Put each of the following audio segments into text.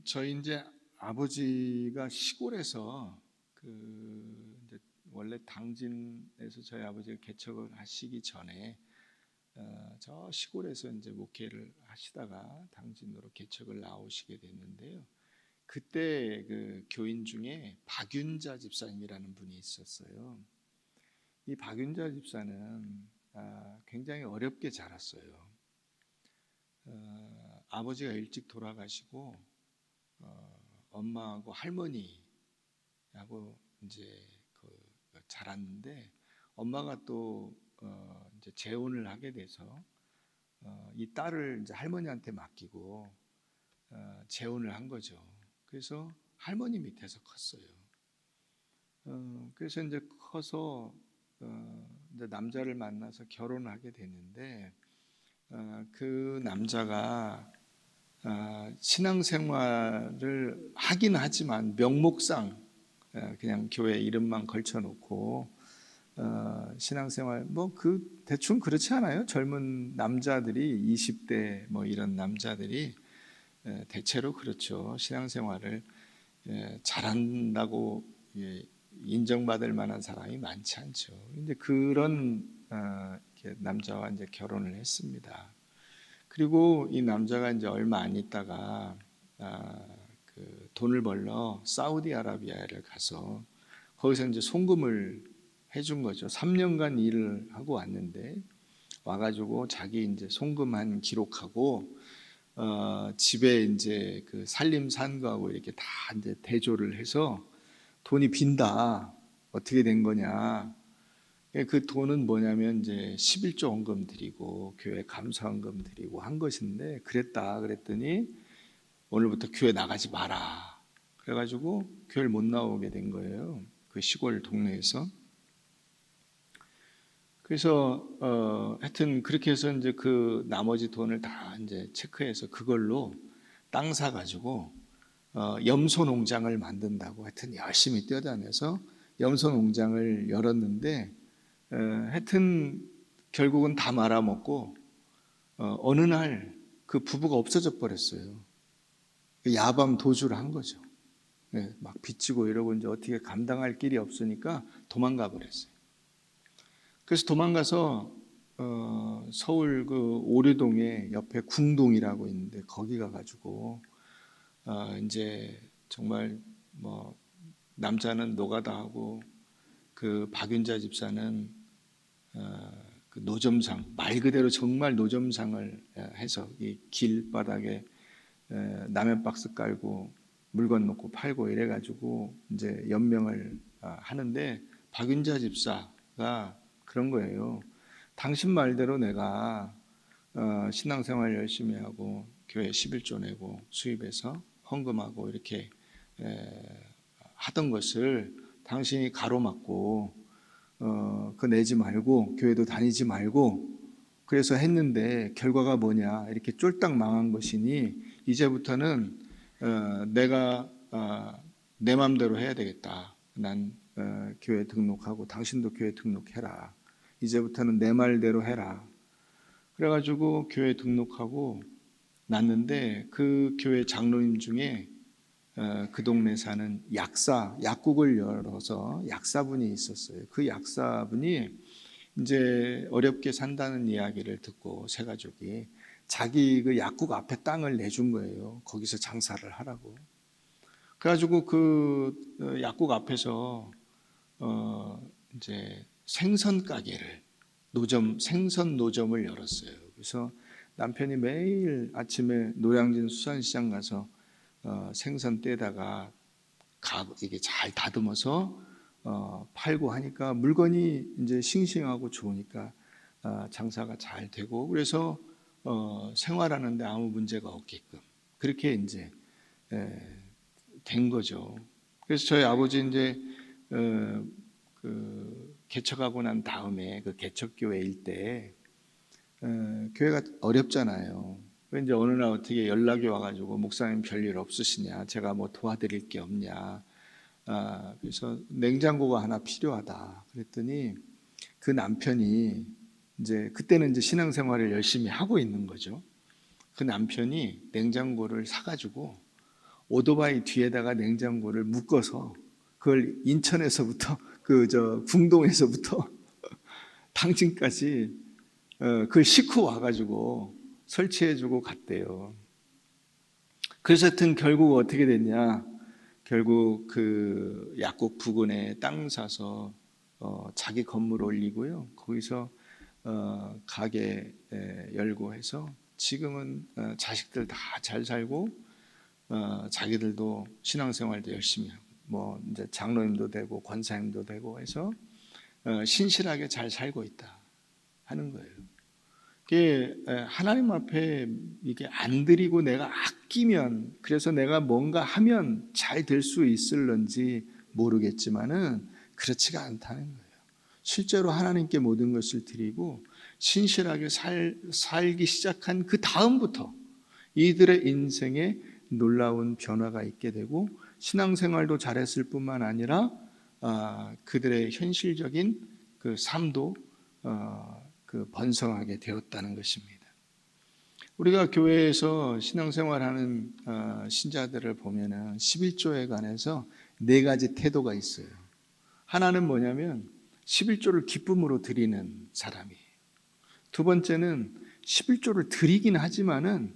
저희 이제 아버지가 시골에서 이제 원래 당진에서 저희 아버지가 개척을 하시기 전에 저 시골에서 이제 목회를 하시다가 당진으로 개척을 나오시게 됐는데요. 그때 그 교인 중에 박윤자 집사님이라는 분이 있었어요. 이 박윤자 집사는 굉장히 어렵게 자랐어요. 아버지가 일찍 돌아가시고 엄마하고 할머니하고 이제 그 자랐는데 엄마가 또 이제 재혼을 하게 돼서 이 딸을 이제 할머니한테 맡기고 재혼을 한 거죠. 그래서 할머니 밑에서 컸어요. 그래서 이제 커서 이제 남자를 만나서 결혼하게 됐는데 그 남자가 신앙생활을 하긴 하지만 명목상 그냥 교회 이름만 걸쳐놓고 신앙생활 뭐 그 대충 그렇지 않아요? 젊은 남자들이 20대 뭐 이런 남자들이 대체로 그렇죠. 신앙생활을 잘한다고 인정받을 만한 사람이 많지 않죠. 근데 그런 남자와 이제 결혼을 했습니다. 그리고 이 남자가 이제 얼마 안 있다가 그 돈을 벌러 사우디아라비아를 가서 거기서 이제 송금을 해준 거죠. 3년간 일을 하고 왔는데 와가지고 자기 이제 송금한 기록하고 집에 이제 그 살림 산 거하고 이렇게 다 이제 대조를 해서 돈이 빈다. 어떻게 된 거냐? 그 돈은 뭐냐면 이제 11조 헌금 드리고 교회 감사헌금 드리고 한 것인데 그랬다 그랬더니 오늘부터 교회 나가지 마라. 그래가지고 교회를 못 나오게 된 거예요. 그 시골 동네에서. 그래서 하여튼 그렇게 해서 이제 그 나머지 돈을 다 이제 체크해서 그걸로 땅 사가지고 염소 농장을 만든다고 하여튼 열심히 뛰어다녀서 염소 농장을 열었는데 하여튼 결국은 다 말아먹고 어느 날 그 부부가 없어져 버렸어요. 야밤 도주를 한 거죠. 막 빚지고 이러고 이제 어떻게 감당할 길이 없으니까 도망가 버렸어요. 그래서 도망가서 서울 그 오류동에 옆에 궁동이라고 있는데 거기 가가지고 이제 정말 뭐 남자는 노가다 하고 그 박윤자 집사는 그 노점상 말 그대로 정말 노점상을 해서 이 길바닥에 라면 박스 깔고 물건 놓고 팔고 이래가지고 이제 연명을 하는데 박윤자 집사가 그런 거예요. 당신 말대로 내가 신앙생활 열심히 하고 교회 11조 내고 수입해서 헌금하고 이렇게 하던 것을 당신이 가로막고 그거 내지 말고 교회도 다니지 말고 그래서 했는데 결과가 뭐냐 이렇게 쫄딱 망한 것이니 이제부터는 내가 내 마음대로 해야 되겠다. 난 교회 등록하고 당신도 교회 등록해라. 이제부터는 내 말대로 해라. 그래가지고 교회 등록하고 났는데 그 교회 장로님 중에 그 동네 사는 약국을 열어서 약사분이 있었어요. 그 약사분이 이제 어렵게 산다는 이야기를 듣고 세 가족이 자기 그 약국 앞에 땅을 내준 거예요. 거기서 장사를 하라고. 그래가지고 그 약국 앞에서 이제 생선 가게를 생선 노점을 열었어요. 그래서 남편이 매일 아침에 노량진 수산시장 가서 생선 떼다가 이게 잘 다듬어서 팔고 하니까 물건이 이제 싱싱하고 좋으니까 장사가 잘 되고 그래서 생활하는데 아무 문제가 없게끔 그렇게 이제 된 거죠. 그래서 저희 아버지 이제 그 개척하고 난 다음에 그 개척교회일 때 교회가 어렵잖아요. 이제 어느 날 어떻게 연락이 와가지고 목사님 별일 없으시냐, 제가 뭐 도와드릴 게 없냐, 그래서 냉장고가 하나 필요하다. 그랬더니 그 남편이 이제 그때는 이제 신앙생활을 열심히 하고 있는 거죠. 그 남편이 냉장고를 사가지고 오토바이 뒤에다가 냉장고를 묶어서 그걸 인천에서부터 궁동에서부터 당진까지 그걸 싣고 와가지고 설치해주고 갔대요. 그래서 하여튼 결국 어떻게 됐냐? 결국 그 약국 부근에 땅 사서 자기 건물 올리고요. 거기서 가게 열고 해서 지금은 자식들 다 잘 살고 자기들도 신앙생활도 열심히 하고 뭐 이제 장로님도 되고 권사님도 되고 해서 신실하게 잘 살고 있다 하는 거예요. 이게 하나님 앞에 이게 안 드리고 내가 아끼면 그래서 내가 뭔가 하면 잘 될 수 있을런지 모르겠지만은 그렇지가 않다는 거예요. 실제로 하나님께 모든 것을 드리고 신실하게 살기 시작한 그 다음부터 이들의 인생에 놀라운 변화가 있게 되고 신앙생활도 잘했을 뿐만 아니라 그들의 현실적인 그 삶도 그 번성하게 되었다는 것입니다. 우리가 교회에서 신앙생활하는 신자들을 보면은 11조에 관해서 4가지 태도가 있어요. 하나는 뭐냐면 11조를 기쁨으로 드리는 사람이에요. 두 번째는 11조를 드리긴 하지만은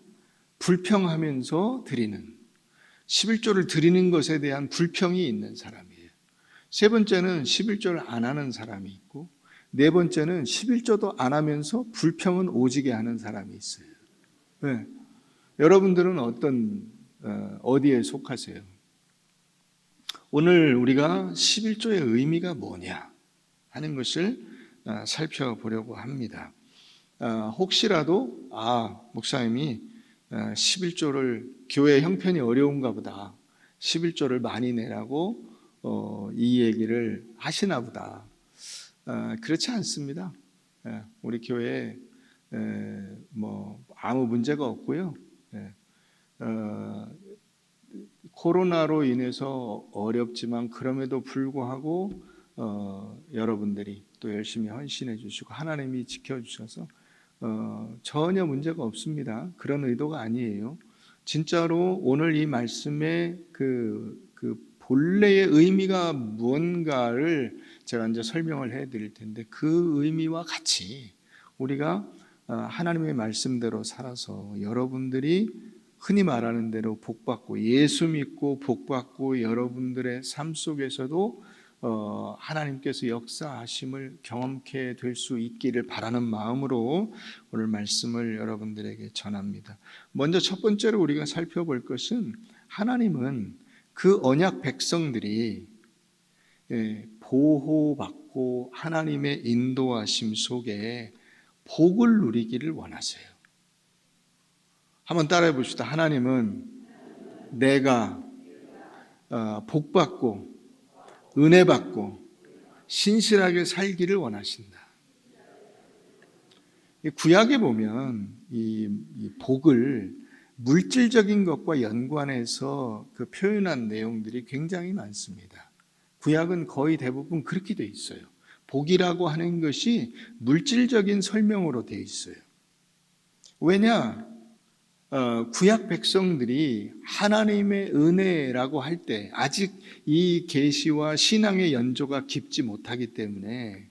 불평하면서 드리는, 11조를 드리는 것에 대한 불평이 있는 사람이에요. 세 번째는 11조를 안 하는 사람이 있고, 네 번째는 11조도 안 하면서 불평은 오지게 하는 사람이 있어요. 네. 여러분들은 어디에 속하세요? 오늘 우리가 11조의 의미가 뭐냐 하는 것을 살펴보려고 합니다. 혹시라도 목사님이 11조를 교회 형편이 어려운가 보다 11조를 많이 내라고 이 얘기를 하시나 보다. 그렇지 않습니다. 우리 교회에 뭐 아무 문제가 없고요. 코로나로 인해서 어렵지만 그럼에도 불구하고 여러분들이 또 열심히 헌신해 주시고 하나님이 지켜주셔서 전혀 문제가 없습니다. 그런 의도가 아니에요. 진짜로 오늘 이 말씀의 그 본래의 의미가 무언가를 제가 이제 설명을 해드릴 텐데 그 의미와 같이 우리가 하나님의 말씀대로 살아서 여러분들이 흔히 말하는 대로 복받고 예수 믿고 복받고 여러분들의 삶 속에서도 하나님께서 역사하심을 경험케 될 수 있기를 바라는 마음으로 오늘 말씀을 여러분들에게 전합니다. 먼저 첫 번째로 우리가 살펴볼 것은 하나님은 그 언약 백성들이 보호받고 하나님의 인도하심 속에 복을 누리기를 원하세요. 한번 따라해 봅시다. 하나님은 내가 복받고 은혜받고 신실하게 살기를 원하신다. 구약에 보면 이 복을 물질적인 것과 연관해서 그 표현한 내용들이 굉장히 많습니다. 구약은 거의 대부분 그렇게 돼 있어요. 복이라고 하는 것이 물질적인 설명으로 돼 있어요. 왜냐? 구약 백성들이 하나님의 은혜라고 할 때 아직 이 계시와 신앙의 연조가 깊지 못하기 때문에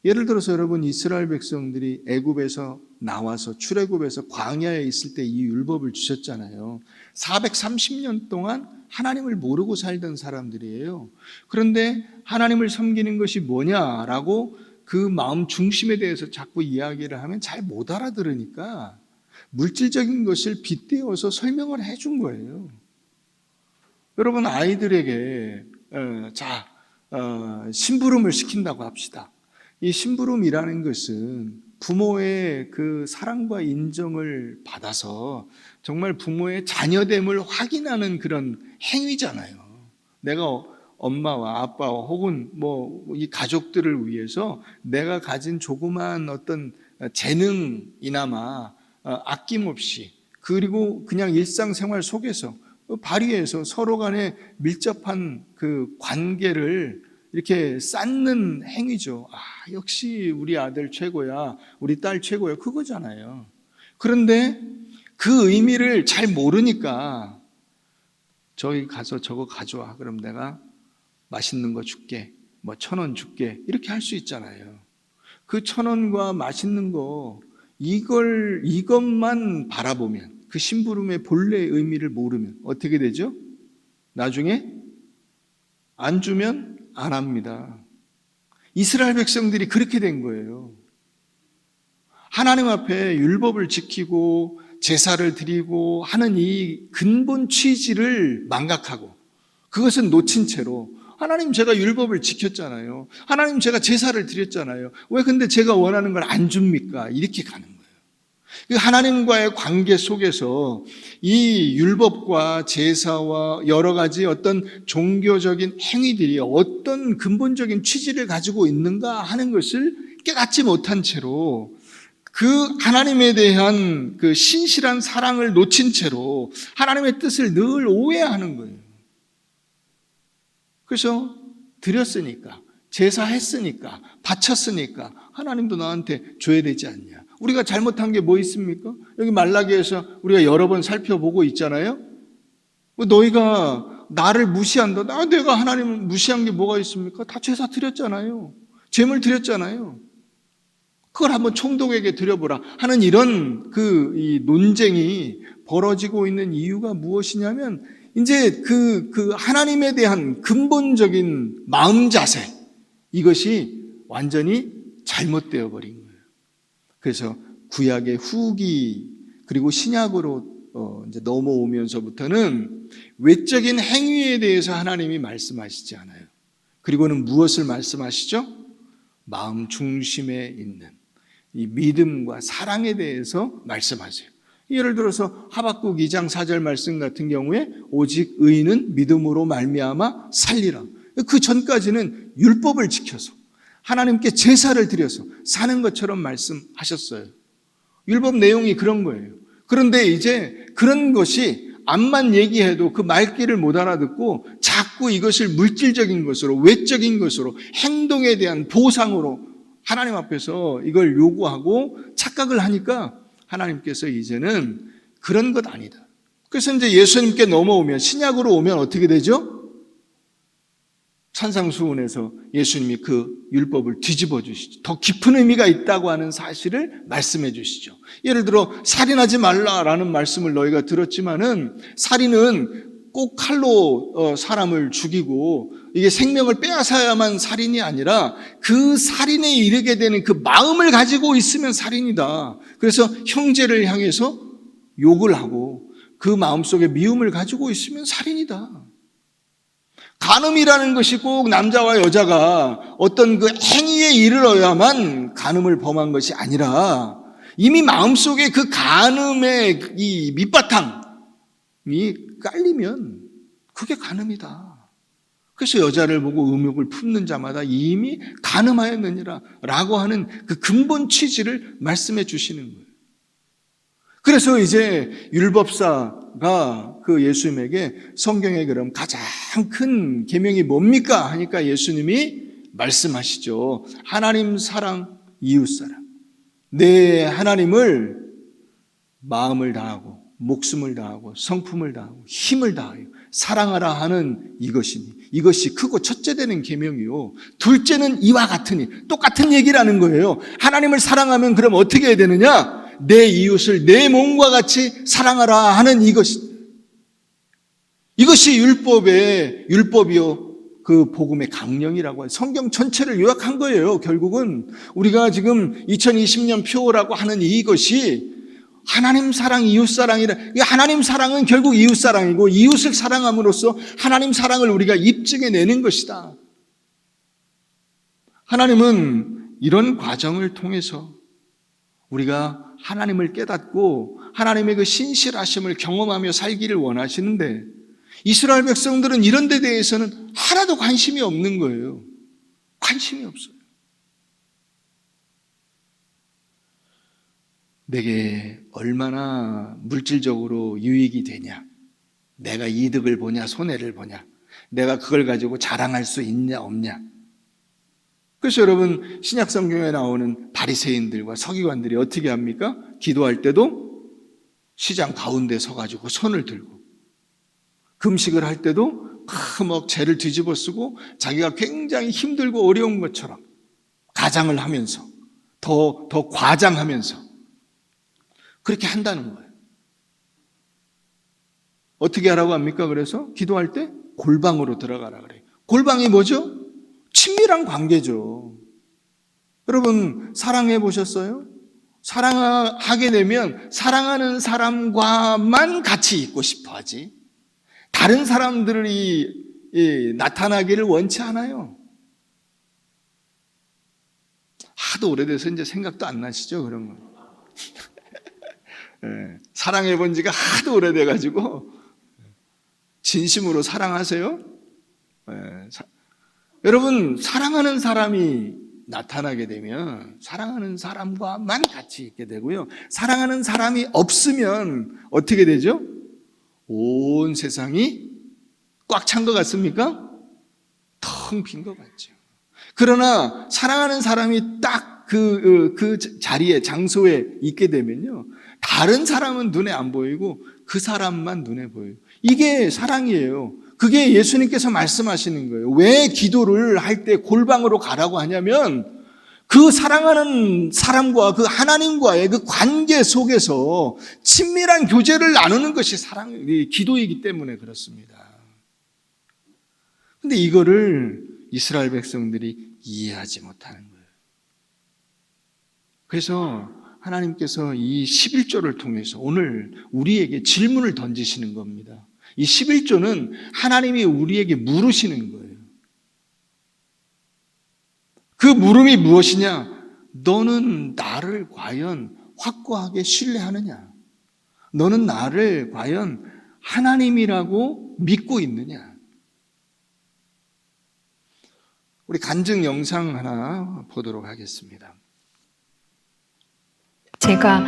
예를 들어서 여러분 이스라엘 백성들이 애굽에서 나와서 출애굽에서 광야에 있을 때 이 율법을 주셨잖아요. 430년 동안 하나님을 모르고 살던 사람들이에요. 그런데 하나님을 섬기는 것이 뭐냐라고 그 마음 중심에 대해서 자꾸 이야기를 하면 잘 못 알아들으니까 물질적인 것을 빗대어서 설명을 해준 거예요. 여러분 아이들에게 심부름을 시킨다고 합시다. 이 심부름이라는 것은 부모의 그 사랑과 인정을 받아서 정말 부모의 자녀됨을 확인하는 그런 행위잖아요. 내가 엄마와 아빠와 혹은 뭐 이 가족들을 위해서 내가 가진 조그마한 어떤 재능이나마 아낌없이 그리고 그냥 일상생활 속에서 발휘해서 서로 간에 밀접한 그 관계를 이렇게 쌓는 행위죠. 역시 우리 아들 최고야, 우리 딸 최고야, 그거잖아요. 그런데 그 의미를 잘 모르니까 저기 가서 저거 가져와. 그럼 내가 맛있는 거 줄게. 뭐 1,000원 줄게. 이렇게 할 수 있잖아요. 그 1,000원과 맛있는 거 이것만 바라보면, 그 심부름의 본래의 의미를 모르면 어떻게 되죠? 나중에 안 주면 안 합니다. 이스라엘 백성들이 그렇게 된 거예요. 하나님 앞에 율법을 지키고 제사를 드리고 하는 이 근본 취지를 망각하고, 그것은 놓친 채로 하나님 제가 율법을 지켰잖아요. 하나님 제가 제사를 드렸잖아요. 왜 근데 제가 원하는 걸 안 줍니까? 이렇게 가는 거예요. 하나님과의 관계 속에서 이 율법과 제사와 여러 가지 어떤 종교적인 행위들이 어떤 근본적인 취지를 가지고 있는가 하는 것을 깨닫지 못한 채로 그 하나님에 대한 그 신실한 사랑을 놓친 채로 하나님의 뜻을 늘 오해하는 거예요. 그래서 드렸으니까, 제사했으니까, 바쳤으니까 하나님도 나한테 줘야 되지 않냐. 우리가 잘못한 게 뭐 있습니까? 여기 말라기에서 우리가 여러 번 살펴보고 있잖아요. 너희가 나를 무시한다. 내가 하나님을 무시한 게 뭐가 있습니까? 다 제사 드렸잖아요. 제물 드렸잖아요. 그걸 한번 총독에게 드려보라 하는 이런 이 논쟁이 벌어지고 있는 이유가 무엇이냐면, 이제 그 하나님에 대한 근본적인 마음 자세, 이것이 완전히 잘못되어 버린 거예요. 그래서 구약의 후기 그리고 신약으로 이제 넘어오면서부터는 외적인 행위에 대해서 하나님이 말씀하시지 않아요. 그리고는 무엇을 말씀하시죠? 마음 중심에 있는 이 믿음과 사랑에 대해서 말씀하세요. 예를 들어서 하박국 2장 4절 말씀 같은 경우에 오직 의인은 믿음으로 말미암아 살리라. 그 전까지는 율법을 지켜서 하나님께 제사를 드려서 사는 것처럼 말씀하셨어요. 율법 내용이 그런 거예요. 그런데 이제 그런 것이 앞만 얘기해도 그 말귀를 못 알아듣고 자꾸 이것을 물질적인 것으로, 외적인 것으로, 행동에 대한 보상으로 하나님 앞에서 이걸 요구하고 착각을 하니까 하나님께서 이제는 그런 것 아니다. 그래서 이제 예수님께 넘어오면, 신약으로 오면 어떻게 되죠? 산상수훈에서 예수님이 그 율법을 뒤집어 주시죠. 더 깊은 의미가 있다고 하는 사실을 말씀해 주시죠. 예를 들어 살인하지 말라라는 말씀을 너희가 들었지만은, 살인은 꼭 칼로 사람을 죽이고 이게 생명을 빼앗아야만 살인이 아니라 그 살인에 이르게 되는 그 마음을 가지고 있으면 살인이다. 그래서 형제를 향해서 욕을 하고 그 마음속에 미움을 가지고 있으면 살인이다. 간음이라는 것이 꼭 남자와 여자가 어떤 그 행위에 이르러야만 간음을 범한 것이 아니라 이미 마음속에 그 간음의 이 밑바탕이 깔리면 그게 간음이다. 그래서 여자를 보고 음욕을 품는 자마다 이미 간음하였느니라 라고 하는 그 근본 취지를 말씀해 주시는 거예요. 그래서 이제 율법사가 그 예수님에게 성경에 그럼 가장 큰 계명이 뭡니까? 하니까 예수님이 말씀하시죠. 하나님 사랑, 이웃 사랑. 내 하나님을 마음을 다하고 목숨을 다하고 성품을 다하고 힘을 다하여 사랑하라 하는 이것이니, 이것이 크고 첫째 되는 계명이요, 둘째는 이와 같으니, 똑같은 얘기라는 거예요. 하나님을 사랑하면 그럼 어떻게 해야 되느냐? 내 이웃을 내 몸과 같이 사랑하라 하는 이것이 율법이요, 그 복음의 강령이라고 해요. 성경 전체를 요약한 거예요. 결국은 우리가 지금 2020년 표어라고 하는 이것이 하나님 사랑, 이웃 사랑이라. 하나님 사랑은 결국 이웃 사랑이고, 이웃을 사랑함으로써 하나님 사랑을 우리가 입증해내는 것이다. 하나님은 이런 과정을 통해서 우리가 하나님을 깨닫고 하나님의 그 신실하심을 경험하며 살기를 원하시는데, 이스라엘 백성들은 이런 데 대해서는 하나도 관심이 없는 거예요. 관심이 없어요. 내게 얼마나 물질적으로 유익이 되냐, 내가 이득을 보냐 손해를 보냐, 내가 그걸 가지고 자랑할 수 있냐 없냐. 그래서 여러분, 신약 성경에 나오는 바리새인들과 서기관들이 어떻게 합니까? 기도할 때도 시장 가운데 서가지고 손을 들고 금식을 할 때도 막 죄를 뒤집어 쓰고 자기가 굉장히 힘들고 어려운 것처럼 가장을 하면서 더 과장하면서 그렇게 한다는 거예요. 어떻게 하라고 합니까? 그래서 기도할 때 골방으로 들어가라 그래요. 골방이 뭐죠? 친밀한 관계죠. 여러분 사랑해 보셨어요? 사랑하게 되면 사랑하는 사람과만 같이 있고 싶어 하지 다른 사람들이 나타나기를 원치 않아요. 하도 오래돼서 이제 생각도 안 나시죠? 그런 거. 네, 사랑해 본 지가 하도 오래돼가지고 진심으로 사랑하세요? 네, 여러분 사랑하는 사람이 나타나게 되면 사랑하는 사람과만 같이 있게 되고요. 사랑하는 사람이 없으면 어떻게 되죠? 온 세상이 꽉 찬 것 같습니까? 텅 빈 것 같죠. 그러나 사랑하는 사람이 딱 그 자리에 장소에 있게 되면요. 다른 사람은 눈에 안 보이고 그 사람만 눈에 보여요. 이게 사랑이에요. 그게 예수님께서 말씀하시는 거예요. 왜 기도를 할 때 골방으로 가라고 하냐면 그 사랑하는 사람과 그 하나님과의 그 관계 속에서 친밀한 교제를 나누는 것이 기도이기 때문에 그렇습니다. 근데 이거를 이스라엘 백성들이 이해하지 못하는 거예요. 그래서 하나님께서 이 11조를 통해서 오늘 우리에게 질문을 던지시는 겁니다. 이 11조는 하나님이 우리에게 물으시는 거예요. 그 물음이 무엇이냐? 너는 나를 과연 확고하게 신뢰하느냐? 너는 나를 과연 하나님이라고 믿고 있느냐? 우리 간증 영상 하나 보도록 하겠습니다. 제가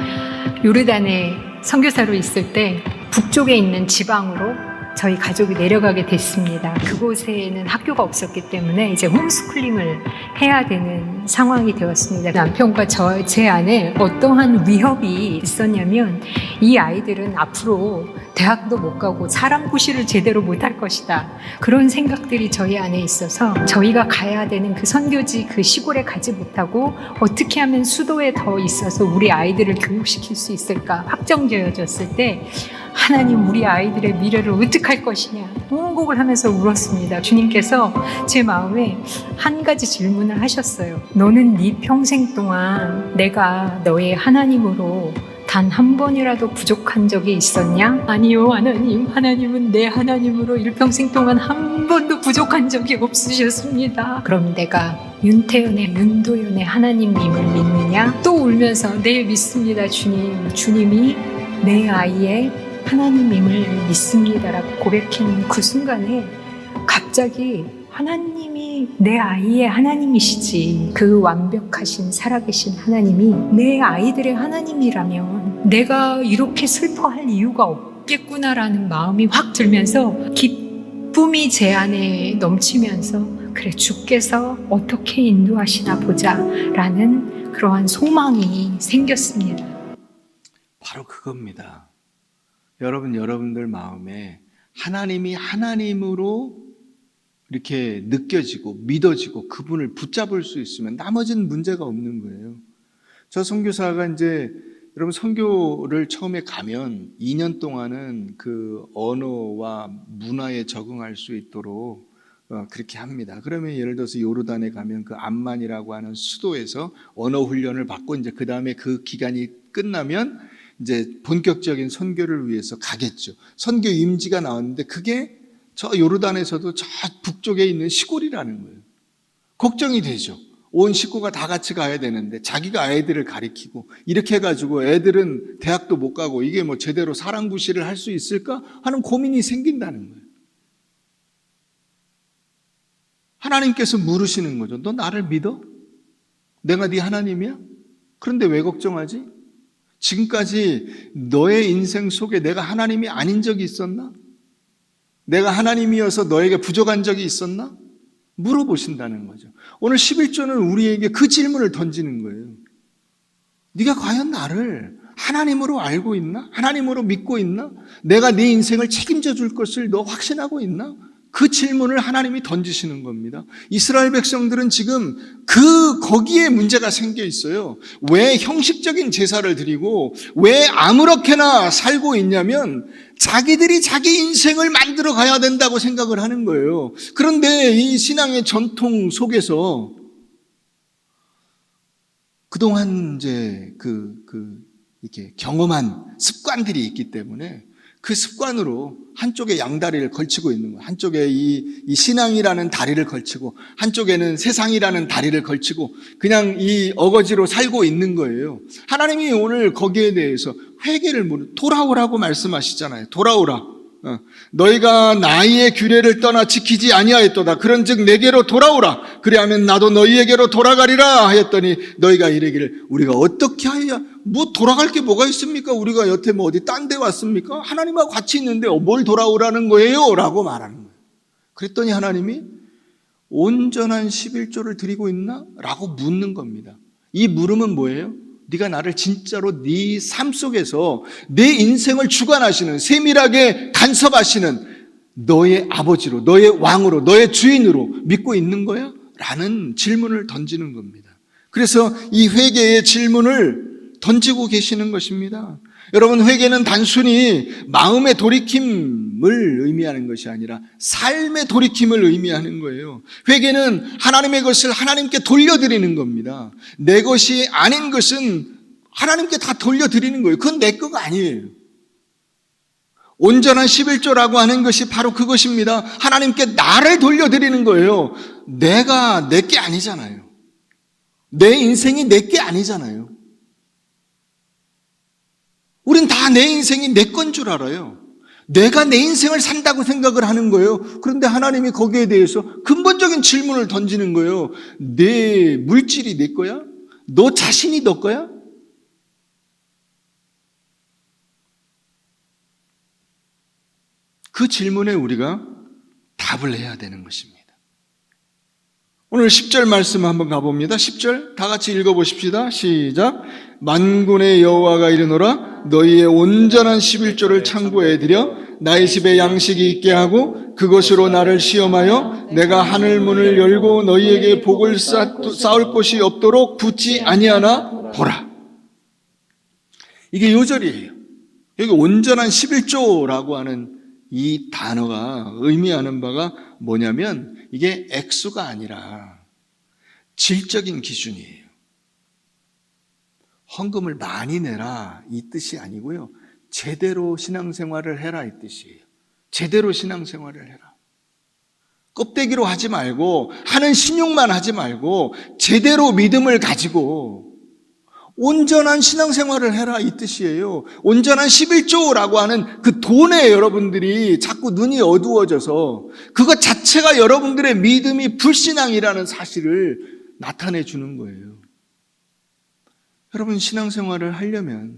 요르단에 선교사로 있을 때 북쪽에 있는 지방으로 저희 가족이 내려가게 됐습니다. 그곳에는 학교가 없었기 때문에 이제 홈스쿨링을 해야 되는 상황이 되었습니다. 남편과 제 안에 어떠한 위협이 있었냐면 이 아이들은 앞으로 대학도 못 가고 사람 구실을 제대로 못할 것이다. 그런 생각들이 저희 안에 있어서 저희가 가야 되는 그 선교지 그 시골에 가지 못하고 어떻게 하면 수도에 더 있어서 우리 아이들을 교육시킬 수 있을까 확정되어졌을 때 하나님 우리 아이들의 미래를 어떻게 할 것이냐 통곡을 하면서 울었습니다. 주님께서 제 마음에 한 가지 질문을 하셨어요. 너는 네 평생 동안 내가 너의 하나님으로 단 한 번이라도 부족한 적이 있었냐? 아니요 하나님, 하나님은 내 하나님으로 일평생 동안 한 번도 부족한 적이 없으셨습니다. 그럼 내가 윤태연의 윤도현의 하나님님을 믿느냐? 또 울면서 네 믿습니다 주님. 주님이 내 아이의 하나님임을 믿습니다라고 고백하는 그 순간에 갑자기 하나님이 내 아이의 하나님이시지 그 완벽하신 살아계신 하나님이 내 아이들의 하나님이라면 내가 이렇게 슬퍼할 이유가 없겠구나라는 마음이 확 들면서 기쁨이 제 안에 넘치면서 그래 주께서 어떻게 인도하시나 보자라는 그러한 소망이 생겼습니다. 바로 그겁니다. 여러분들 마음에 하나님이 하나님으로 이렇게 느껴지고 믿어지고 그분을 붙잡을 수 있으면 나머지는 문제가 없는 거예요. 저 선교사가 이제 여러분 선교를 처음에 가면 2년 동안은 그 언어와 문화에 적응할 수 있도록 그렇게 합니다. 그러면 예를 들어서 요르단에 가면 그 암만이라고 하는 수도에서 언어 훈련을 받고 이제 그 다음에 그 기간이 끝나면 이제 본격적인 선교를 위해서 가겠죠. 선교 임지가 나왔는데 그게 저 요르단에서도 저 북쪽에 있는 시골이라는 거예요. 걱정이 되죠. 온 식구가 다 같이 가야 되는데 자기가 아이들을 가리키고 이렇게 해가지고 애들은 대학도 못 가고 이게 뭐 제대로 사랑구실을 할 수 있을까 하는 고민이 생긴다는 거예요. 하나님께서 물으시는 거죠. 너 나를 믿어? 내가 네 하나님이야? 그런데 왜 걱정하지? 지금까지 너의 인생 속에 내가 하나님이 아닌 적이 있었나? 내가 하나님이어서 너에게 부족한 적이 있었나? 물어보신다는 거죠. 오늘 11조는 우리에게 그 질문을 던지는 거예요. 네가 과연 나를 하나님으로 알고 있나? 하나님으로 믿고 있나? 내가 네 인생을 책임져 줄 것을 너 확신하고 있나? 그 질문을 하나님이 던지시는 겁니다. 이스라엘 백성들은 지금 거기에 문제가 생겨 있어요. 왜 형식적인 제사를 드리고 왜 아무렇게나 살고 있냐면 자기들이 자기 인생을 만들어 가야 된다고 생각을 하는 거예요. 그런데 이 신앙의 전통 속에서 그동안 이제 이렇게 경험한 습관들이 있기 때문에 그 습관으로 한쪽에 양다리를 걸치고 있는 거예요. 한쪽에 이 신앙이라는 다리를 걸치고 한쪽에는 세상이라는 다리를 걸치고 그냥 이 어거지로 살고 있는 거예요. 하나님이 오늘 거기에 대해서 회개를 돌아오라고 말씀하시잖아요. 돌아오라. 너희가 나의 규례를 떠나 지키지 아니하였도다. 그런즉 내게로 돌아오라. 그리하면 나도 너희에게로 돌아가리라 하였더니 너희가 이르기를 우리가 어떻게 하여야 돌아갈 게 뭐가 있습니까? 우리가 여태 어디 딴 데 왔습니까? 하나님하고 같이 있는데 뭘 돌아오라는 거예요? 라고 말하는 거예요. 그랬더니 하나님이 온전한 11조를 드리고 있나? 라고 묻는 겁니다. 이 물음은 뭐예요? 네가 나를 진짜로 네 삶 속에서 내 인생을 주관하시는, 세밀하게 간섭하시는 너의 아버지로, 너의 왕으로, 너의 주인으로 믿고 있는 거야? 라는 질문을 던지는 겁니다. 그래서 이 회개의 질문을 던지고 계시는 것입니다. 여러분, 회개는 단순히 마음의 돌이킴을 의미하는 것이 아니라 삶의 돌이킴을 의미하는 거예요. 회개는 하나님의 것을 하나님께 돌려드리는 겁니다. 내 것이 아닌 것은 하나님께 다 돌려드리는 거예요. 그건 내 거가 아니에요. 온전한 11조라고 하는 것이 바로 그것입니다. 하나님께 나를 돌려드리는 거예요. 내가 내 게 아니잖아요. 내 인생이 내 게 아니잖아요. 우린 다 내 인생이 내 건 줄 알아요. 내가 내 인생을 산다고 생각을 하는 거예요. 그런데 하나님이 거기에 대해서 근본적인 질문을 던지는 거예요. 내 물질이 내 거야? 너 자신이 너 거야? 그 질문에 우리가 답을 해야 되는 것입니다. 오늘 10절 말씀 한번 가봅니다. 10절 다 같이 읽어보십시다. 시작. 만군의 여호와가 이르노라 너희의 온전한 11조를 창고에 들여 나의 집에 양식이 있게 하고 그것으로 나를 시험하여 내가 하늘 문을 열고 너희에게 복을 쌓을 곳이 없도록 붙지 아니하나 보라. 이게 요절이에요. 여기 온전한 11조라고 하는 이 단어가 의미하는 바가 뭐냐면 이게 액수가 아니라 질적인 기준이에요. 헌금을 많이 내라 이 뜻이 아니고요. 제대로 신앙생활을 해라 이 뜻이에요. 제대로 신앙생활을 해라. 껍데기로 하지 말고 하는 신용만 하지 말고 제대로 믿음을 가지고 온전한 신앙생활을 해라 이 뜻이에요. 온전한 11조라고 하는 그 돈에 여러분들이 자꾸 눈이 어두워져서 그것 자체가 여러분들의 믿음이 불신앙이라는 사실을 나타내 주는 거예요. 여러분 신앙생활을 하려면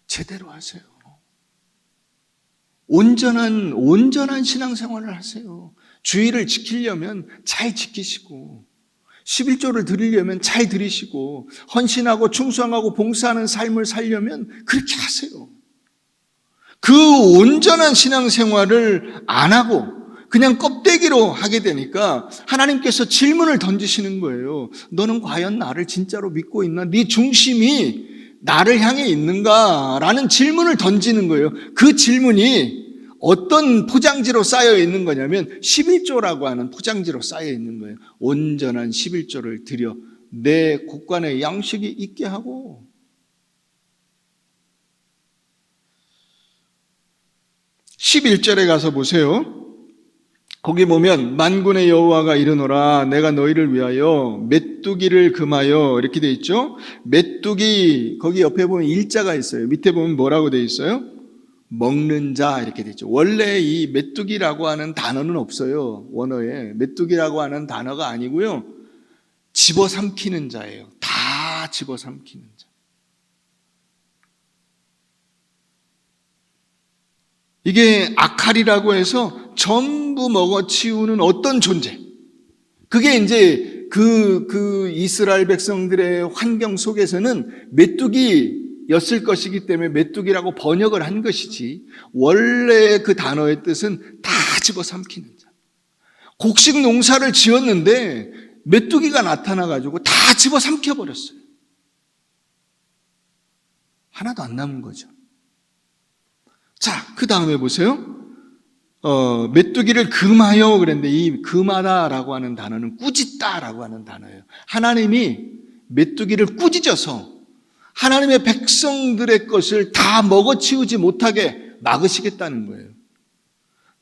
제대로 하세요. 온전한 신앙생활을 하세요. 주의를 지키려면 잘 지키시고 11조를 드리려면 잘 드리시고 헌신하고 충성하고 봉사하는 삶을 살려면 그렇게 하세요. 그 온전한 신앙생활을 안 하고 그냥 껍데기로 하게 되니까 하나님께서 질문을 던지시는 거예요. 너는 과연 나를 진짜로 믿고 있나? 네 중심이 나를 향해 있는가? 라는 질문을 던지는 거예요. 그 질문이 어떤 포장지로 쌓여 있는 거냐면 11조라고 하는 포장지로 쌓여 있는 거예요. 온전한 11조를 드려 내 곳간에 양식이 있게 하고 11절에 가서 보세요. 거기 보면 만군의 여호와가 이르노라 내가 너희를 위하여 메뚜기를 금하여 이렇게 돼 있죠. 메뚜기 거기 옆에 보면 일자가 있어요. 밑에 보면 뭐라고 돼 있어요? 먹는 자 이렇게 돼 있죠. 원래 이 메뚜기라고 하는 단어는 없어요. 원어에 메뚜기라고 하는 단어가 아니고요. 집어삼키는 자예요. 다 집어삼키는 자. 이게 아칼이라고 해서 전부 먹어치우는 어떤 존재. 그게 이제 그 이스라엘 백성들의 환경 속에서는 메뚜기 메뚜기였을 것이기 때문에 메뚜기라고 번역을 한 것이지 원래 그 단어의 뜻은 다 집어삼키는 자. 곡식 농사를 지었는데 메뚜기가 나타나가지고 다 집어삼켜버렸어요. 하나도 안 남은 거죠. 자, 그 다음에 보세요. 메뚜기를 금하여 그랬는데 이 금하다라고 하는 단어는 꾸짖다라고 하는 단어예요. 하나님이 메뚜기를 꾸짖어서 하나님의 백성들의 것을 다 먹어치우지 못하게 막으시겠다는 거예요.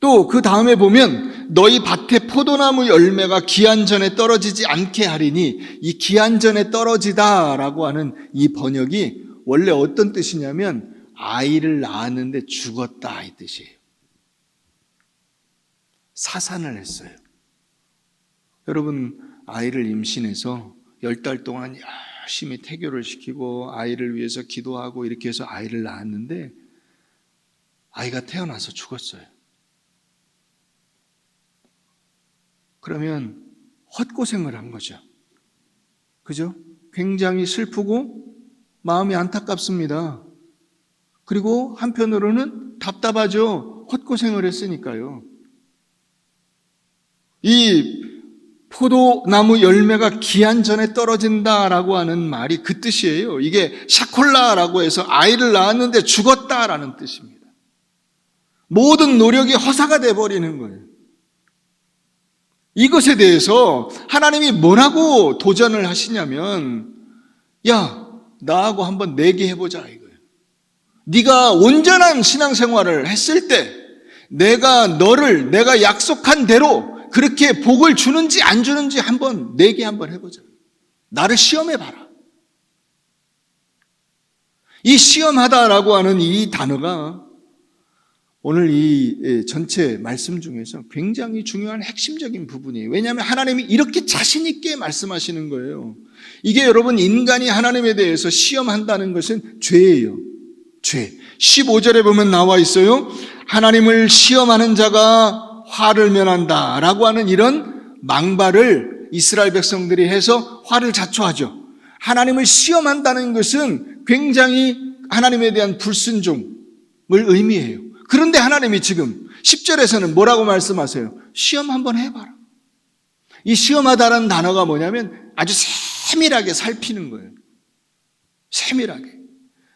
또 그 다음에 보면 너희 밭에 포도나무 열매가 기한 전에 떨어지지 않게 하리니 이 기한 전에 떨어지다라고 하는 이 번역이 원래 어떤 뜻이냐면 아이를 낳았는데 죽었다 이 뜻이에요. 사산을 했어요. 여러분 아이를 임신해서 10달 동안 열심히 태교를 시키고 아이를 위해서 기도하고 이렇게 해서 아이를 낳았는데 아이가 태어나서 죽었어요. 그러면 헛고생을 한 거죠. 그죠? 굉장히 슬프고 마음이 안타깝습니다. 그리고 한편으로는 답답하죠. 헛고생을 했으니까요. 이 포도나무 열매가 기한 전에 떨어진다라고 하는 말이 그 뜻이에요. 이게 샤콜라라고 해서 아이를 낳았는데 죽었다라는 뜻입니다. 모든 노력이 허사가 돼버리는 거예요. 이것에 대해서 하나님이 뭐라고 도전을 하시냐면 야, 나하고 한번 내기해보자 이거예요. 네가 온전한 신앙생활을 했을 때 내가 너를 내가 약속한 대로 그렇게 복을 주는지 안 주는지 한번 내기 한번 해보자. 나를 시험해봐라. 이 시험하다라고 하는 이 단어가 오늘 이 전체 말씀 중에서 굉장히 중요한 핵심적인 부분이에요. 왜냐하면 하나님이 이렇게 자신 있게 말씀하시는 거예요. 이게 여러분 인간이 하나님에 대해서 시험한다는 것은 죄예요. 죄. 15절에 보면 나와 있어요. 하나님을 시험하는 자가 화를 면한다 라고 하는 이런 망발을 이스라엘 백성들이 해서 화를 자초하죠. 하나님을 시험한다는 것은 굉장히 하나님에 대한 불순종을 의미해요. 그런데 하나님이 지금 10절에서는 뭐라고 말씀하세요? 시험 한번 해봐라. 이 시험하다라는 단어가 뭐냐면 아주 세밀하게 살피는 거예요. 세밀하게.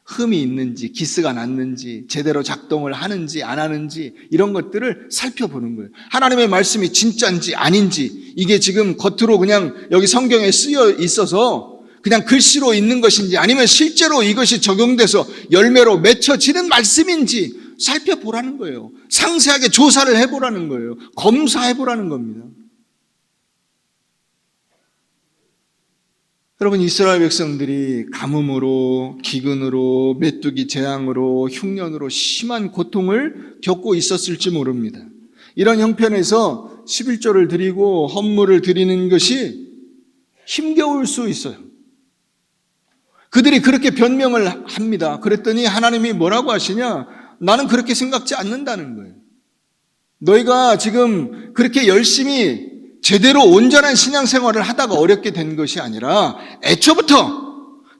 흠이 있는지, 기스가 났는지, 제대로 작동을 하는지 안 하는지 이런 것들을 살펴보는 거예요. 하나님의 말씀이 진짜인지 아닌지 이게 지금 겉으로 그냥 여기 성경에 쓰여 있어서 그냥 글씨로 있는 것인지 아니면 실제로 이것이 적용돼서 열매로 맺혀지는 말씀인지 살펴보라는 거예요. 상세하게 조사를 해보라는 거예요. 검사해보라는 겁니다. 여러분 이스라엘 백성들이 가뭄으로 기근으로 메뚜기 재앙으로 흉년으로 심한 고통을 겪고 있었을지 모릅니다. 이런 형편에서 11조를 드리고 헌물을 드리는 것이 힘겨울 수 있어요. 그들이 그렇게 변명을 합니다. 그랬더니 하나님이 뭐라고 하시냐? 나는 그렇게 생각지 않는다는 거예요. 너희가 지금 그렇게 열심히 제대로 온전한 신앙생활을 하다가 어렵게 된 것이 아니라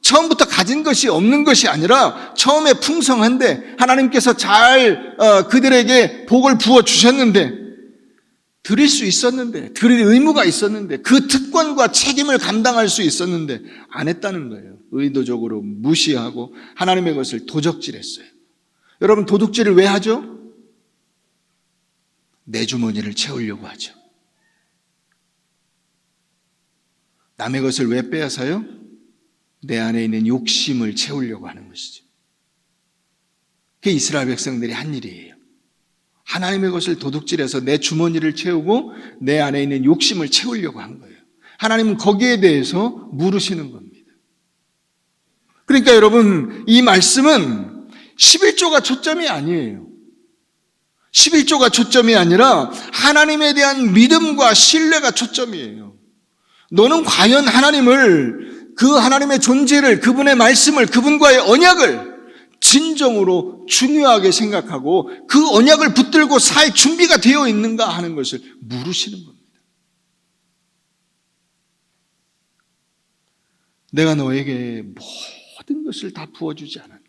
처음부터 가진 것이 없는 것이 아니라 처음에 풍성한데 하나님께서 잘 그들에게 복을 부어 주셨는데 드릴 수 있었는데 드릴 의무가 있었는데 그 특권과 책임을 감당할 수 있었는데 안 했다는 거예요. 의도적으로 무시하고 하나님의 것을 도적질했어요. 여러분 도둑질을 왜 하죠? 내 주머니를 채우려고 하죠. 남의 것을 왜 빼앗아요? 내 안에 있는 욕심을 채우려고 하는 것이죠. 그게 이스라엘 백성들이 한 일이에요. 하나님의 것을 도둑질해서 내 주머니를 채우고 내 안에 있는 욕심을 채우려고 한 거예요. 하나님은 거기에 대해서 물으시는 겁니다. 그러니까 여러분 이 말씀은 11조가 초점이 아니에요. 11조가 초점이 아니라 하나님에 대한 믿음과 신뢰가 초점이에요. 너는 과연 하나님을, 그 하나님의 존재를, 그분의 말씀을, 그분과의 언약을 진정으로 중요하게 생각하고 그 언약을 붙들고 살 준비가 되어 있는가 하는 것을 물으시는 겁니다. 내가 너에게 모든 것을 다 부어주지 않았나?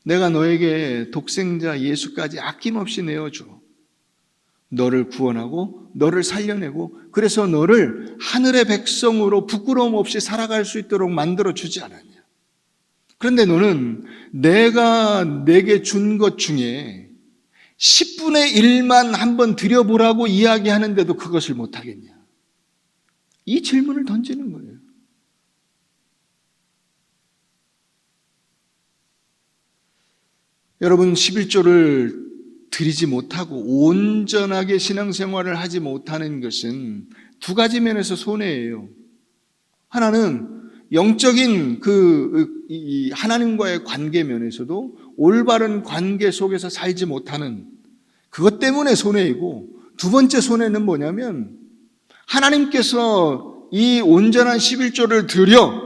내가 너에게 독생자 예수까지 아낌없이 내어줘. 너를 구원하고 너를 살려내고 그래서 너를 하늘의 백성으로 부끄러움 없이 살아갈 수 있도록 만들어주지 않았냐. 그런데 너는 내가 내게 준 것 중에 10분의 1만 한번 드려보라고 이야기하는데도 그것을 못하겠냐. 이 질문을 던지는 거예요. 여러분 11조를 드리지 못하고 온전하게 신앙생활을 하지 못하는 것은 두 가지 면에서 손해예요. 하나는 영적인 이 하나님과의 관계 면에서도 올바른 관계 속에서 살지 못하는 그것 때문에 손해이고, 두 번째 손해는 뭐냐면 하나님께서 이 온전한 11조를 드려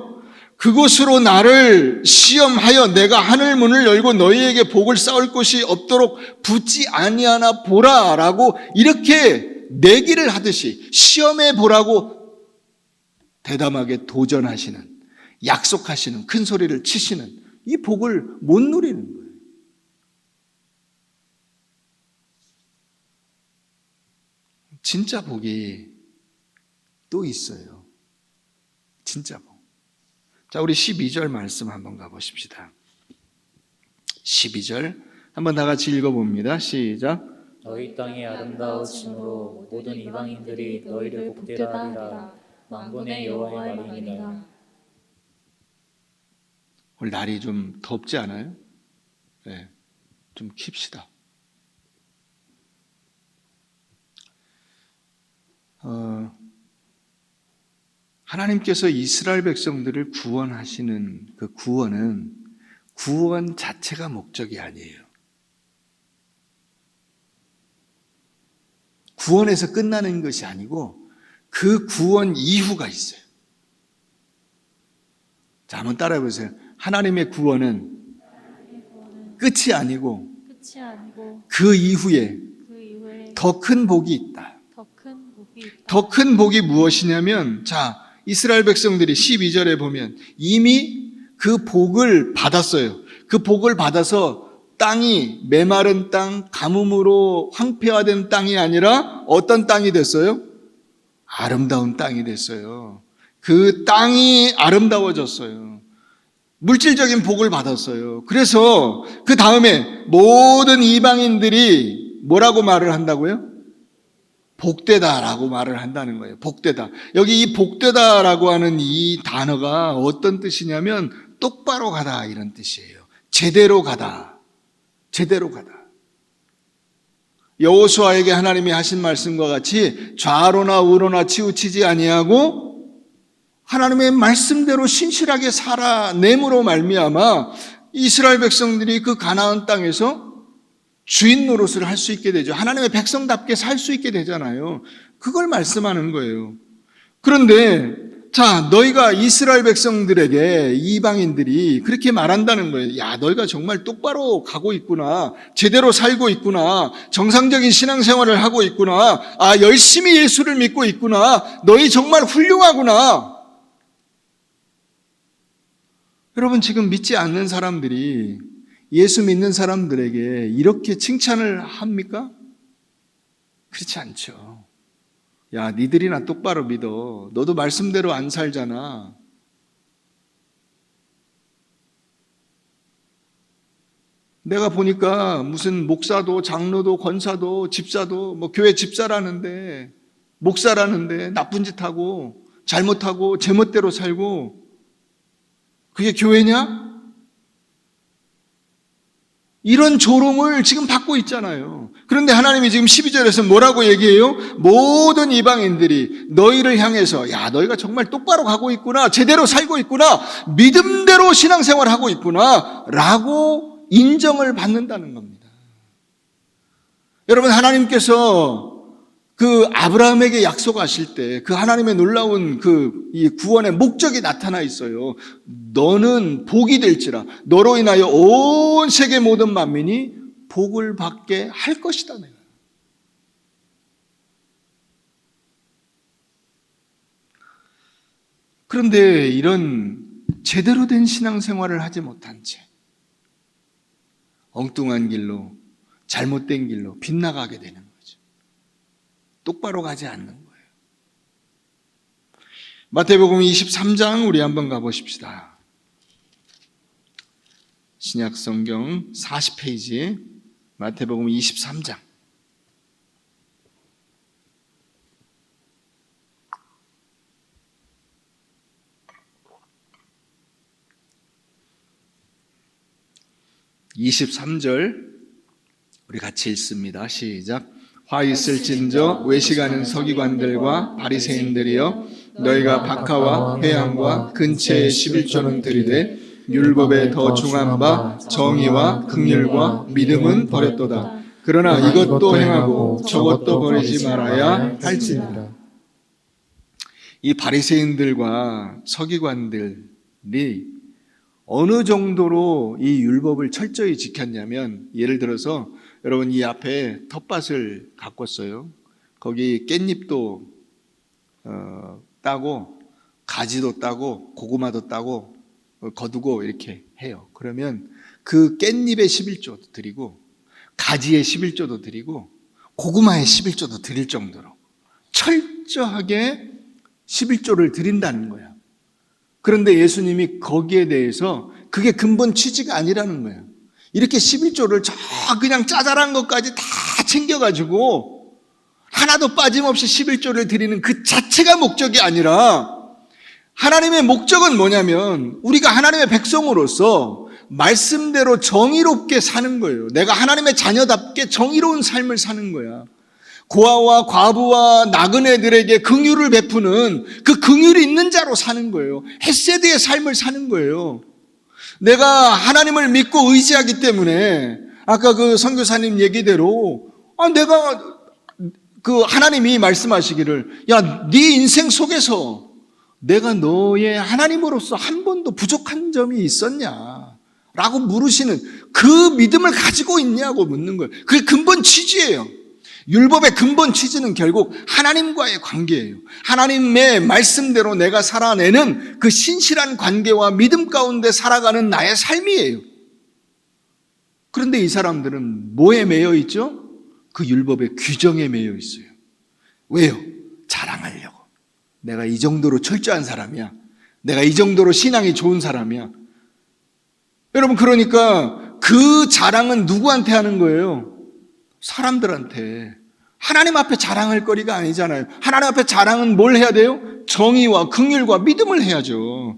그곳으로 나를 시험하여 내가 하늘 문을 열고 너희에게 복을 쌓을 곳이 없도록 붙지 아니하나 보라라고 이렇게 내기를 하듯이 시험해 보라고 대담하게 도전하시는, 약속하시는, 큰 소리를 치시는 이 복을 못 누리는 거예요. 진짜 복이 또 있어요. 진짜 복. 자, 우리 12절 말씀 한번 가보십시다. 12절 한번 다 같이 읽어봅니다. 시작. 너희 땅이 아름다우심으로 모든 이방인들이 너희를 복되라 하리라. 만군의 여호와의 말이니라. 오늘 날이 좀 덥지 않아요? 네, 좀 킵시다. 하나님께서 이스라엘 백성들을 구원하시는 그 구원은 구원 자체가 목적이 아니에요. 구원에서 끝나는 것이 아니고 그 구원 이후가 있어요. 자, 한번 따라해 보세요. 하나님의 구원은 끝이 아니고 그 이후에 더 큰 복이 있다. 더 큰 복이 무엇이냐면, 자, 이스라엘 백성들이 12절에 보면 이미 그 복을 받았어요. 그 복을 받아서 땅이 메마른 땅, 가뭄으로 황폐화된 땅이 아니라 어떤 땅이 됐어요? 아름다운 땅이 됐어요. 그 땅이 아름다워졌어요. 물질적인 복을 받았어요. 그래서 그 다음에 모든 이방인들이 뭐라고 말을 한다고요? 복되다라고 말을 한다는 거예요. 복되다. 여기 이 복되다라고 하는 이 단어가 어떤 뜻이냐면 똑바로 가다 이런 뜻이에요. 제대로 가다. 제대로 가다. 여호수아에게 하나님이 하신 말씀과 같이 좌로나 우로나 치우치지 아니하고 하나님의 말씀대로 신실하게 살아냄으로 말미암아 이스라엘 백성들이 그 가나안 땅에서 주인 노릇을 할 수 있게 되죠. 하나님의 백성답게 살 수 있게 되잖아요. 그걸 말씀하는 거예요. 그런데 자, 너희가 이스라엘 백성들에게 이방인들이 그렇게 말한다는 거예요. 야, 너희가 정말 똑바로 가고 있구나. 제대로 살고 있구나. 정상적인 신앙생활을 하고 있구나. 아, 열심히 예수를 믿고 있구나. 너희 정말 훌륭하구나. 여러분, 지금 믿지 않는 사람들이 예수 믿는 사람들에게 이렇게 칭찬을 합니까? 그렇지 않죠. 야, 니들이나 똑바로 믿어. 너도 말씀대로 안 살잖아. 내가 보니까 무슨 목사도 장로도 권사도 집사도 뭐 교회 집사라는데 목사라는데 나쁜 짓 하고 잘못하고 제멋대로 살고 그게 교회냐? 이런 조롱을 지금 받고 있잖아요. 그런데 하나님이 지금 12절에서 뭐라고 얘기해요? 모든 이방인들이 너희를 향해서 야, 너희가 정말 똑바로 가고 있구나. 제대로 살고 있구나. 믿음대로 신앙생활하고 있구나. 라고 인정을 받는다는 겁니다. 여러분, 하나님께서 그 아브라함에게 약속하실 때 그 하나님의 놀라운 이 구원의 목적이 나타나 있어요. 너는 복이 될지라 너로 인하여 온 세계 모든 만민이 복을 받게 할 것이다. 내가. 그런데 이런 제대로 된 신앙생활을 하지 못한 채 엉뚱한 길로, 잘못된 길로 빗나가게 되는 거죠. 똑바로 가지 않는 거예요. 마태복음 23장 우리 한번 가보십시다. 신약성경 40페이지 마태복음 23장. (23절) 우리 같이 읽습니다. 시작. 화 있을진저 외식하는 서기관들과 바리새인들이여, 너희가 박하와 회향과 근처의 11조는 들이되 율법에 더 중한 바 정의와 긍휼과 믿음은 버렸도다. 그러나 이것도 행하고 저것도 버리지 말아야 할지니라. 이 바리새인들과 서기관들이 어느 정도로 이 율법을 철저히 지켰냐면, 예를 들어서 여러분 이 앞에 텃밭을 가꿨어요. 거기 깻잎도 따고 가지도 따고 고구마도 따고 거두고 이렇게 해요. 그러면 그 깻잎에 11조도 드리고 가지에 11조도 드리고 고구마에 11조도 드릴 정도로 철저하게 11조를 드린다는 거야. 그런데 예수님이 거기에 대해서 그게 근본 취지가 아니라는 거예요. 이렇게 11조를 그냥 짜잘한 것까지 다 챙겨가지고 하나도 빠짐없이 11조를 드리는 그 자체가 목적이 아니라, 하나님의 목적은 뭐냐면 우리가 하나님의 백성으로서 말씀대로 정의롭게 사는 거예요. 내가 하나님의 자녀답게 정의로운 삶을 사는 거야. 고아와 과부와 나그네들에게 긍휼을 베푸는 그 긍휼이 있는 자로 사는 거예요. 헤세드의 삶을 사는 거예요. 내가 하나님을 믿고 의지하기 때문에 아까 그 선교사님 얘기대로 내가 그 하나님이 말씀하시기를, 야, 네 인생 속에서 내가 너의 하나님으로서 한 번도 부족한 점이 있었냐? 라고 물으시는 그 믿음을 가지고 있냐고 묻는 거예요. 그게 근본 취지예요. 율법의 근본 취지는 결국 하나님과의 관계예요. 하나님의 말씀대로 내가 살아내는 그 신실한 관계와 믿음 가운데 살아가는 나의 삶이에요. 그런데 이 사람들은 뭐에 매여 있죠? 그 율법의 규정에 매여 있어요. 왜요? 자랑하려고. 내가 이 정도로 철저한 사람이야. 내가 이 정도로 신앙이 좋은 사람이야. 여러분, 그러니까 그 자랑은 누구한테 하는 거예요? 사람들한테. 하나님 앞에 자랑할 거리가 아니잖아요. 하나님 앞에 자랑은 뭘 해야 돼요? 정의와 긍휼과 믿음을 해야죠.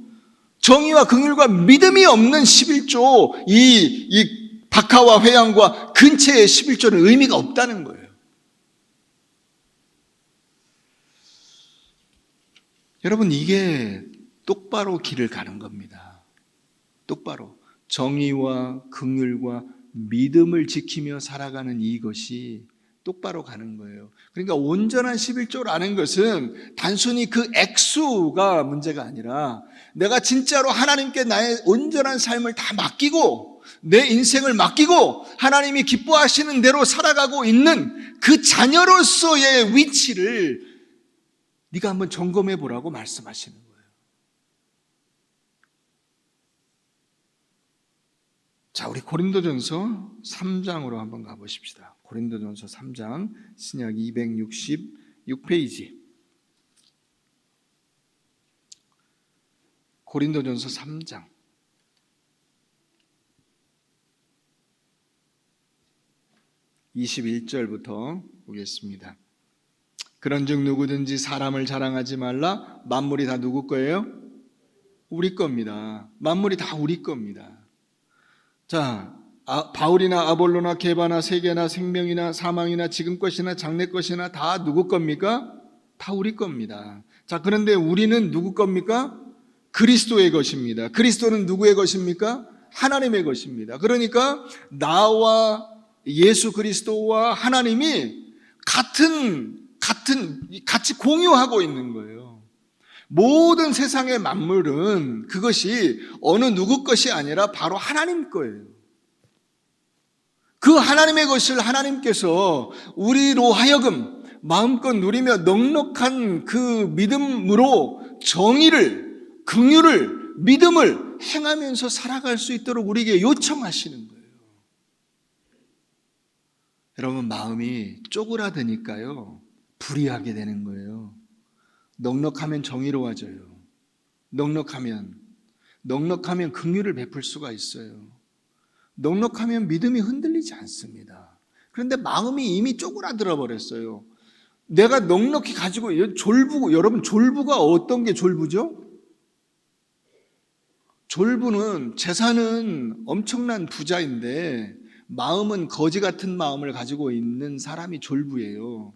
정의와 긍휼과 믿음이 없는 11조, 이 박하와 회향과 근처의 11조는 의미가 없다는 거예요. 여러분, 이게 똑바로 길을 가는 겁니다. 똑바로 정의와 긍휼과 믿음을 지키며 살아가는 이것이 똑바로 가는 거예요. 그러니까 온전한 11조라는 것은 단순히 그 액수가 문제가 아니라, 내가 진짜로 하나님께 나의 온전한 삶을 다 맡기고 내 인생을 맡기고 하나님이 기뻐하시는 대로 살아가고 있는 그 자녀로서의 위치를 네가 한번 점검해 보라고 말씀하시는 거예요. 자, 우리 고린도전서 3장으로 한번 가보십시다. 고린도전서 3장, 신약 266페이지. 고린도전서 3장. 21절부터 보겠습니다. 그런즉 누구든지 사람을 자랑하지 말라. 만물이 다 누구 거예요? 우리 겁니다. 만물이 다 우리 겁니다. 자, 바울이나 아볼로나 게바나 세계나 생명이나 사망이나 지금 것이나 장래 것이나 다 누구 겁니까? 다 우리 겁니다. 자, 그런데 우리는 누구 겁니까? 그리스도의 것입니다. 그리스도는 누구의 것입니까? 하나님의 것입니다. 그러니까 나와 예수 그리스도와 하나님이 같이 공유하고 있는 거예요. 모든 세상의 만물은 그것이 어느 누구 것이 아니라 바로 하나님 거예요. 그 하나님의 것을 하나님께서 우리로 하여금 마음껏 누리며 넉넉한 그 믿음으로 정의를, 긍휼을, 믿음을 행하면서 살아갈 수 있도록 우리에게 요청하시는 거예요. 여러분, 마음이 쪼그라드니까요, 불의하게 되는 거예요. 넉넉하면 정의로워져요. 넉넉하면 긍휼을 베풀 수가 있어요. 넉넉하면 믿음이 흔들리지 않습니다. 그런데 마음이 이미 쪼그라들어 버렸어요. 내가 넉넉히 가지고 졸부고, 여러분, 졸부가 어떤 게 졸부죠? 졸부는 재산은 엄청난 부자인데 마음은 거지 같은 마음을 가지고 있는 사람이 졸부예요.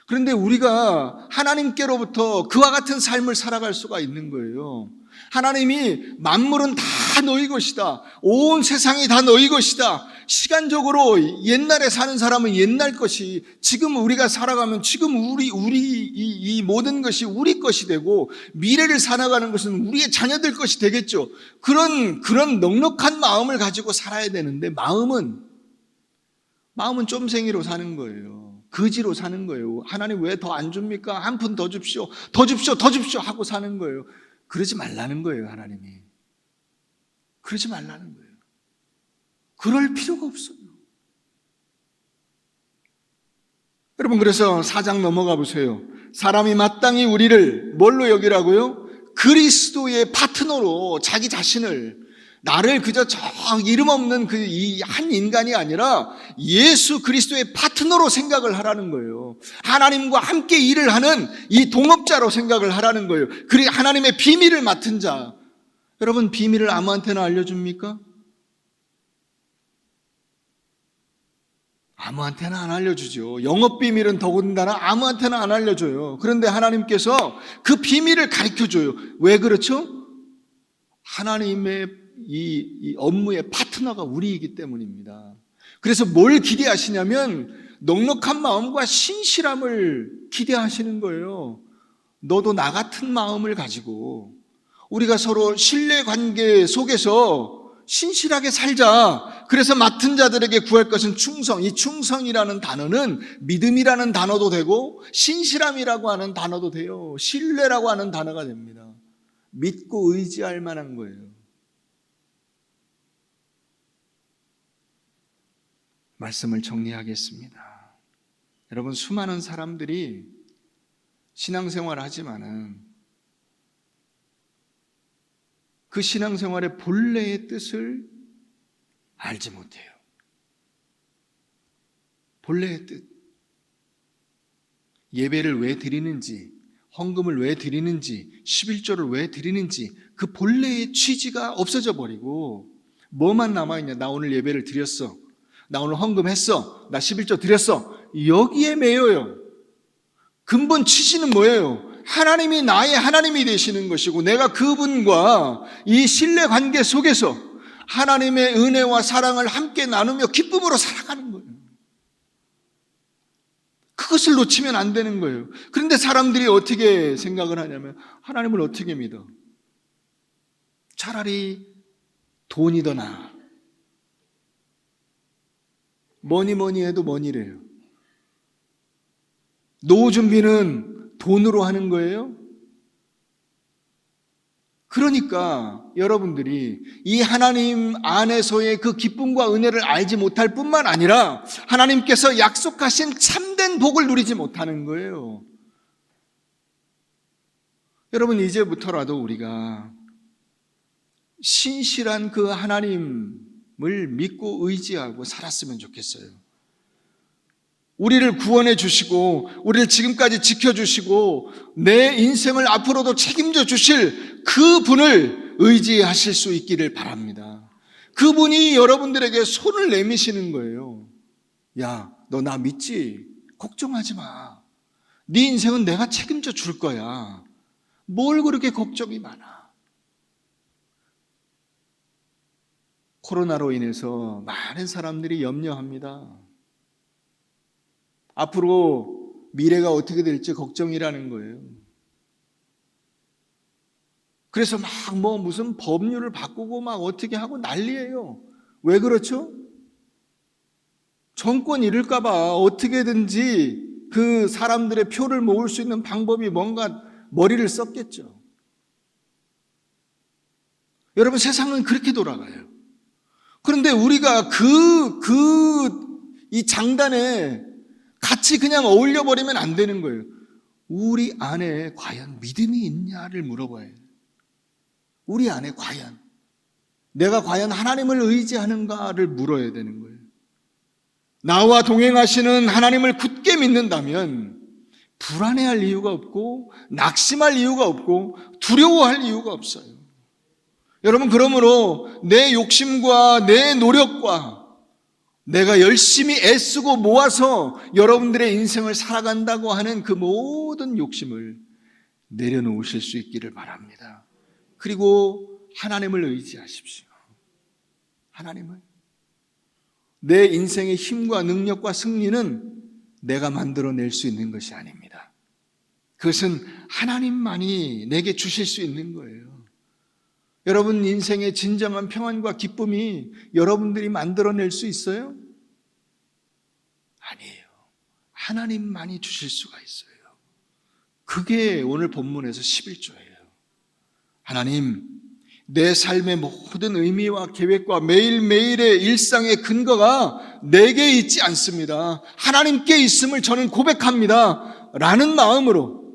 그런데 우리가 하나님께로부터 그와 같은 삶을 살아갈 수가 있는 거예요. 하나님이 만물은 다 너희 것이다. 온 세상이 다 너희 것이다. 시간적으로 옛날에 사는 사람은 옛날 것이, 지금 우리가 살아가면 지금 이 모든 것이 우리 것이 되고, 미래를 살아가는 것은 우리의 자녀들 것이 되겠죠. 그런 넉넉한 마음을 가지고 살아야 되는데, 마음은 쫌생이로 사는 거예요. 거지로 사는 거예요. 하나님 왜 더 안 줍니까? 한 푼 더 줍시오. 더 줍시오. 더 줍시오. 하고 사는 거예요. 그러지 말라는 거예요, 하나님이. 그러지 말라는 거예요. 그럴 필요가 없어요. 여러분, 그래서 4장 넘어가 보세요. 사람이 마땅히 우리를 뭘로 여기라고요? 그리스도의 파트너로 자기 자신을, 나를 그저 저 이름 없는 이 한 인간이 아니라 예수 그리스도의 파트너로 생각을 하라는 거예요. 하나님과 함께 일을 하는 이 동업자로 생각을 하라는 거예요. 그리고 하나님의 비밀을 맡은 자. 여러분, 비밀을 아무한테나 알려줍니까? 아무한테나 안 알려주죠. 영업 비밀은 더군다나 아무한테나 안 알려줘요. 그런데 하나님께서 그 비밀을 가르쳐줘요. 왜 그렇죠? 하나님의 이 업무의 파트너가 우리이기 때문입니다. 그래서 뭘 기대하시냐면 넉넉한 마음과 신실함을 기대하시는 거예요. 너도 나 같은 마음을 가지고 우리가 서로 신뢰관계 속에서 신실하게 살자. 그래서 맡은 자들에게 구할 것은 충성. 이 충성이라는 단어는 믿음이라는 단어도 되고 신실함이라고 하는 단어도 돼요. 신뢰라고 하는 단어가 됩니다. 믿고 의지할 만한 거예요. 말씀을 정리하겠습니다. 여러분, 수많은 사람들이 신앙생활을 하지만은 그 신앙생활의 본래의 뜻을 알지 못해요. 본래의 뜻. 예배를 왜 드리는지, 헌금을 왜 드리는지, 11조를 왜 드리는지 그 본래의 취지가 없어져 버리고 뭐만 남아있냐. 나 오늘 예배를 드렸어. 나 오늘 헌금했어. 나 11조 드렸어. 여기에 매여요. 근본 취지는 뭐예요? 하나님이 나의 하나님이 되시는 것이고 내가 그분과 이 신뢰 관계 속에서 하나님의 은혜와 사랑을 함께 나누며 기쁨으로 살아가는 거예요. 그것을 놓치면 안 되는 거예요. 그런데 사람들이 어떻게 생각을 하냐면 하나님을 어떻게 믿어? 차라리 돈이 더 나아. 뭐니 해도 뭐니래요. 노후 준비는 돈으로 하는 거예요? 그러니까 여러분들이 이 하나님 안에서의 그 기쁨과 은혜를 알지 못할 뿐만 아니라 하나님께서 약속하신 참된 복을 누리지 못하는 거예요. 여러분, 이제부터라도 우리가 신실한 그 하나님을 믿고 의지하고 살았으면 좋겠어요. 우리를 구원해 주시고 우리를 지금까지 지켜주시고 내 인생을 앞으로도 책임져 주실 그분을 의지하실 수 있기를 바랍니다. 그분이 여러분들에게 손을 내미시는 거예요. 야, 너 나 믿지? 걱정하지 마. 네 인생은 내가 책임져 줄 거야. 뭘 그렇게 걱정이 많아? 코로나로 인해서 많은 사람들이 염려합니다. 앞으로 미래가 어떻게 될지 걱정이라는 거예요. 그래서 막 무슨 법률을 바꾸고 막 어떻게 하고 난리예요. 왜 그렇죠? 정권 잃을까봐 어떻게든지 그 사람들의 표를 모을 수 있는 방법이 뭔가 머리를 썼겠죠. 여러분, 세상은 그렇게 돌아가요. 그런데 우리가 이 장단에 같이 그냥 어울려 버리면 안 되는 거예요. 우리 안에 과연 믿음이 있냐를 물어봐야 돼요. 우리 안에 과연 내가 과연 하나님을 의지하는가를 물어야 되는 거예요. 나와 동행하시는 하나님을 굳게 믿는다면 불안해할 이유가 없고 낙심할 이유가 없고 두려워할 이유가 없어요. 여러분, 그러므로 내 욕심과 내 노력과 내가 열심히 애쓰고 모아서 여러분들의 인생을 살아간다고 하는 그 모든 욕심을 내려놓으실 수 있기를 바랍니다. 그리고 하나님을 의지하십시오. 하나님을. 내 인생의 힘과 능력과 승리는 내가 만들어낼 수 있는 것이 아닙니다. 그것은 하나님만이 내게 주실 수 있는 거예요. 여러분 인생의 진정한 평안과 기쁨이 여러분들이 만들어낼 수 있어요? 아니에요. 하나님만이 주실 수가 있어요. 그게 오늘 본문에서 11조예요. 하나님, 내 삶의 모든 의미와 계획과 매일매일의 일상의 근거가 내게 있지 않습니다. 하나님께 있음을 저는 고백합니다. 라는 마음으로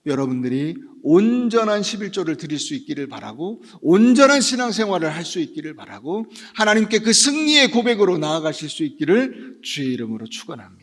여러분들이 온전한 11조를 드릴 수 있기를 바라고 온전한 신앙생활을 할 수 있기를 바라고 하나님께 그 승리의 고백으로 나아가실 수 있기를 주의 이름으로 축원합니다.